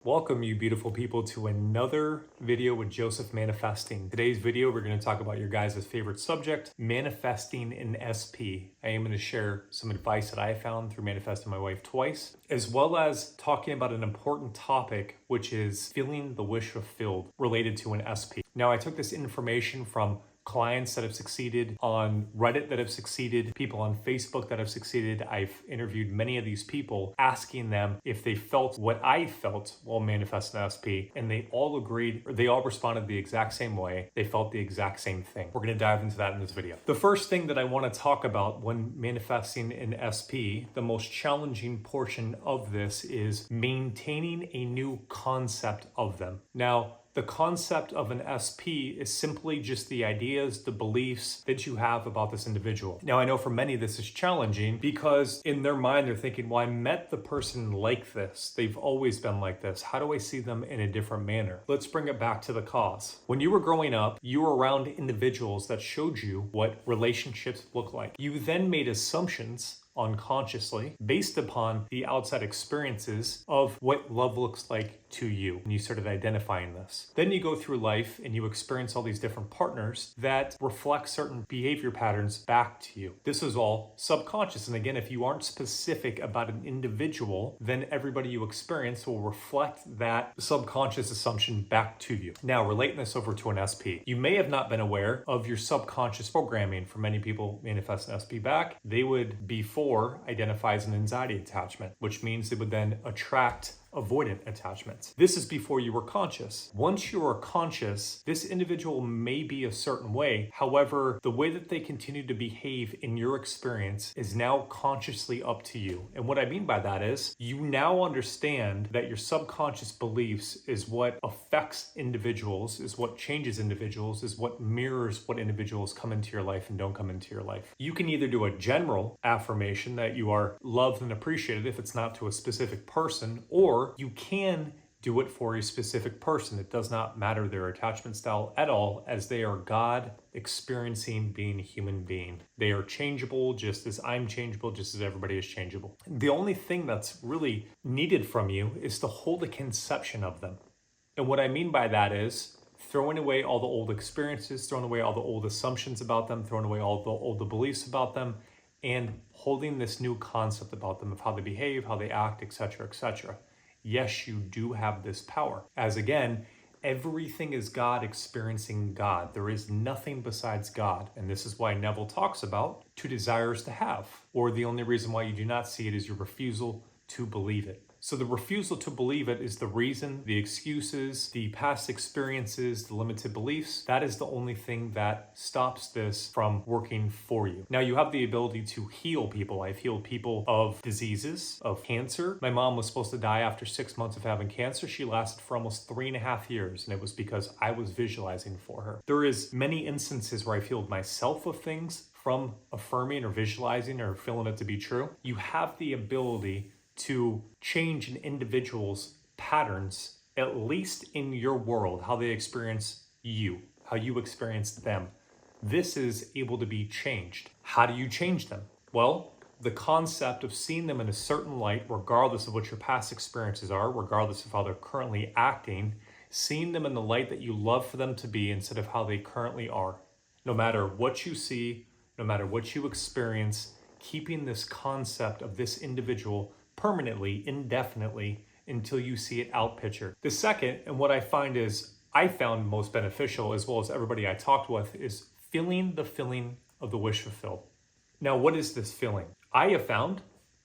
Welcome, you beautiful people, to another video with Joseph Manifesting. Today's video, we're going to talk about your guys' favorite subject, manifesting in SP. I am going to share some advice that I found through manifesting my wife twice, as well as talking about an important topic, which is feeling the wish fulfilled related to an SP. Now, I took this information from clients that have succeeded, on Reddit that have succeeded, people on Facebook that have succeeded. I've interviewed many of these people, asking them if they felt what I felt while manifesting SP, and they all agreed, or they all responded the exact same way. They felt the exact same thing. We're going to dive into that in this video. The first thing that I want to talk about when manifesting in SP, the most challenging portion of this is maintaining a new concept of them. Now, the concept of an SP is simply just the ideas, the beliefs that you have about this individual. Now, I know for many this is challenging because in their mind they're thinking, well, I met the person like this. They've always been like this. How do I see them in a different manner? Let's bring it back to the cause. When you were growing up, you were around individuals that showed you what relationships look like. You then made assumptions unconsciously based upon the outside experiences of what love looks like to you, and you started identifying this. Then you go through life and you experience all these different partners that reflect certain behavior patterns back to you. This is all subconscious, and again, if you aren't specific about an individual, then everybody you experience will reflect that subconscious assumption back to you. Now, relating this over to an SP, you may have not been aware of your subconscious programming. For many people manifest an SP back, they would before identify as an anxiety attachment, which means they would then attract avoidant attachments. This is before you were conscious. Once you are conscious, this individual may be a certain way. However, the way that they continue to behave in your experience is now consciously up to you. And what I mean by that is you now understand that your subconscious beliefs is what affects individuals, is what changes individuals, is what mirrors what individuals come into your life and don't come into your life. You can either do a general affirmation that you are loved and appreciated if it's not to a specific person, or you can do it for a specific person. It does not matter their attachment style at all, as they are God experiencing being a human being. They are changeable just as I'm changeable, just as everybody is changeable. The only thing that's really needed from you is to hold a conception of them. And what I mean by that is throwing away all the old experiences, throwing away all the old assumptions about them, throwing away all the old beliefs about them, and holding this new concept about them of how they behave, how they act, etc., etc. Yes, you do have this power. As again, everything is God experiencing God. There is nothing besides God. And this is why Neville talks about two desires to have, or the only reason why you do not see it is your refusal to believe it. So the refusal to believe it is the reason, the excuses, the past experiences, the limited beliefs. That is the only thing that stops this from working for you. Now, you have the ability to heal people. I've healed people of diseases, of cancer. My mom was supposed to die after 6 months of having cancer. She lasted for almost 3.5 years, and it was because I was visualizing for her. There is many instances where I've healed myself of things from affirming or visualizing or feeling it to be true. You have the ability to change an individual's patterns, at least in your world, how they experience you, how you experience them. This is able to be changed. How do you change them? Well, the concept of seeing them in a certain light, regardless of what your past experiences are, regardless of how they're currently acting, seeing them in the light that you love for them to be instead of how they currently are. No matter what you see, no matter what you experience, keeping this concept of this individual permanently, indefinitely, until you see it out pictured. The second, and what I found most beneficial, as well as everybody I talked with, is feeling the feeling of the wish fulfilled. Now, what is this feeling? I have found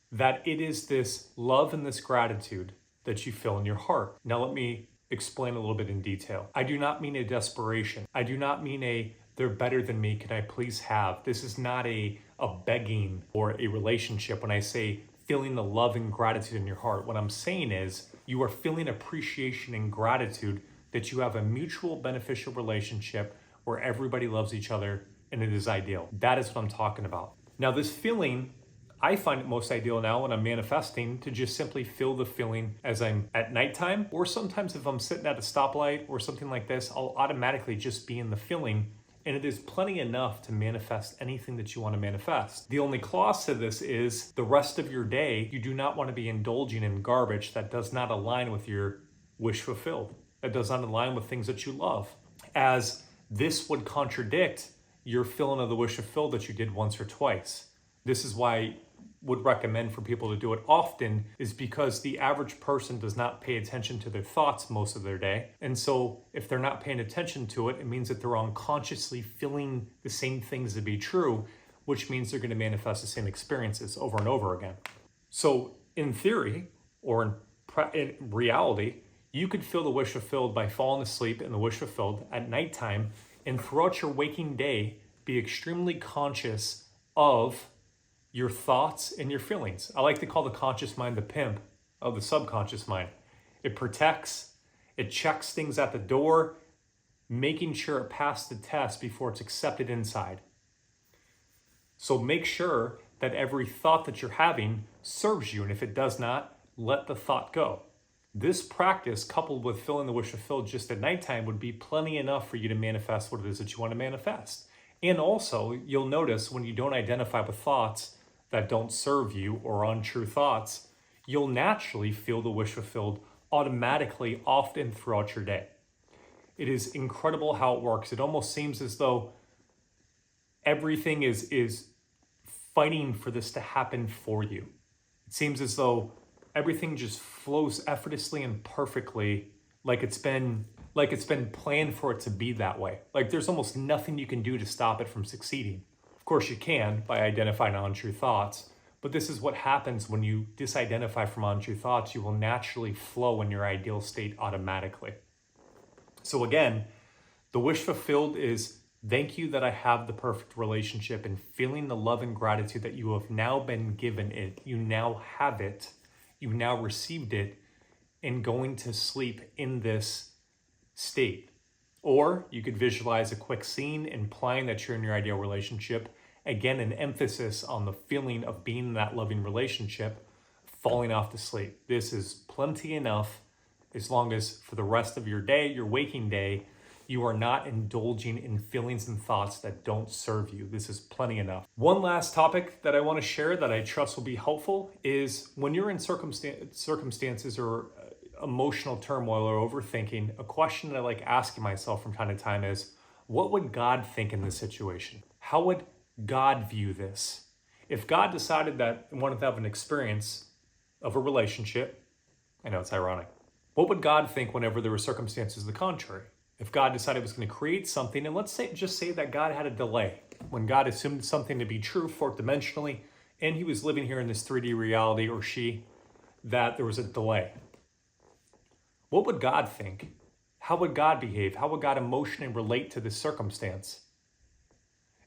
that it is this love and this gratitude that you feel in your heart. Now, let me explain a little bit in detail. I do not mean a desperation. I do not mean a they're better than me, can I please have? This is not a begging or a relationship. When I say feeling the love and gratitude in your heart, what I'm saying is you are feeling appreciation and gratitude that you have a mutual beneficial relationship where everybody loves each other and it is ideal. That is what I'm talking about. Now, this feeling, I find it most ideal now when I'm manifesting to just simply feel the feeling as I'm at nighttime, or sometimes if I'm sitting at a stoplight or something like this, I'll automatically just be in the feeling. And it is plenty enough to manifest anything that you want to manifest. The only clause to this is the rest of your day, you do not want to be indulging in garbage that does not align with your wish fulfilled, that does not align with things that you love, as this would contradict your feeling of the wish fulfilled that you did once or twice. This is why I would recommend for people to do it often, is because the average person does not pay attention to their thoughts most of their day. And so if they're not paying attention to it, it means that they're unconsciously feeling the same things to be true, which means they're going to manifest the same experiences over and over again. So in theory, or in reality, you could feel the wish fulfilled by falling asleep in the wish fulfilled at nighttime, and throughout your waking day, be extremely conscious of your thoughts and your feelings. I like to call the conscious mind the pimp of the subconscious mind. It protects, it checks things at the door, making sure it passed the test before it's accepted inside. So make sure that every thought that you're having serves you, and if it does not, let the thought go. This practice, coupled with feeling the wish fulfilled just at nighttime, would be plenty enough for you to manifest what it is that you want to manifest. And also, you'll notice when you don't identify with thoughts that don't serve you or untrue thoughts, you'll naturally feel the wish fulfilled automatically often throughout your day. It is incredible how it works. It almost seems as though everything is fighting for this to happen for you. It seems as though everything just flows effortlessly and perfectly, like it's been planned for it to be that way. Like there's almost nothing you can do to stop it from succeeding. Of course you can by identifying untrue thoughts, but this is what happens when you disidentify from untrue thoughts. You will naturally flow in your ideal state automatically. So again, the wish fulfilled is, thank you that I have the perfect relationship, and feeling the love and gratitude that you have now been given it. You now have it. You now received it, and going to sleep in this state. Or you could visualize a quick scene implying that you're in your ideal relationship. Again, an emphasis on the feeling of being in that loving relationship, falling off to sleep. This is plenty enough, as long as for the rest of your day, your waking day, you are not indulging in feelings and thoughts that don't serve you. This is plenty enough. One last topic that I want to share that I trust will be helpful is when you're in circumstances or emotional turmoil or overthinking, a question that I like asking myself from time to time is, what would God think in this situation? How would God view this? If God decided that he wanted to have an experience of a relationship, I know it's ironic, what would God think whenever there were circumstances the contrary? If God decided he was going to create something, and let's say that God had a delay, when God assumed something to be true fourth dimensionally, and he was living here in this 3D reality, or she, that there was a delay. What would God think? How would God behave? How would God emotionally relate to this circumstance?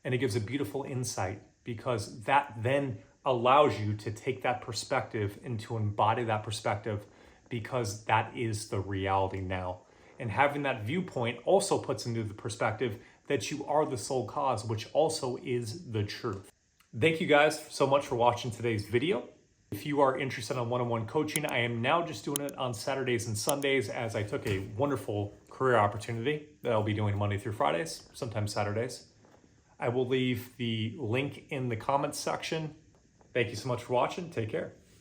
And it gives a beautiful insight, because that then allows you to take that perspective and to embody that perspective, because that is the reality now. And having that viewpoint also puts into the perspective that you are the sole cause, which also is the truth. Thank you guys so much for watching today's video. If you are interested in one-on-one coaching, I am now just doing it on Saturdays and Sundays, as I took a wonderful career opportunity that I'll be doing Monday through Fridays, sometimes Saturdays. I will leave the link in the comments section. Thank you so much for watching. Take care.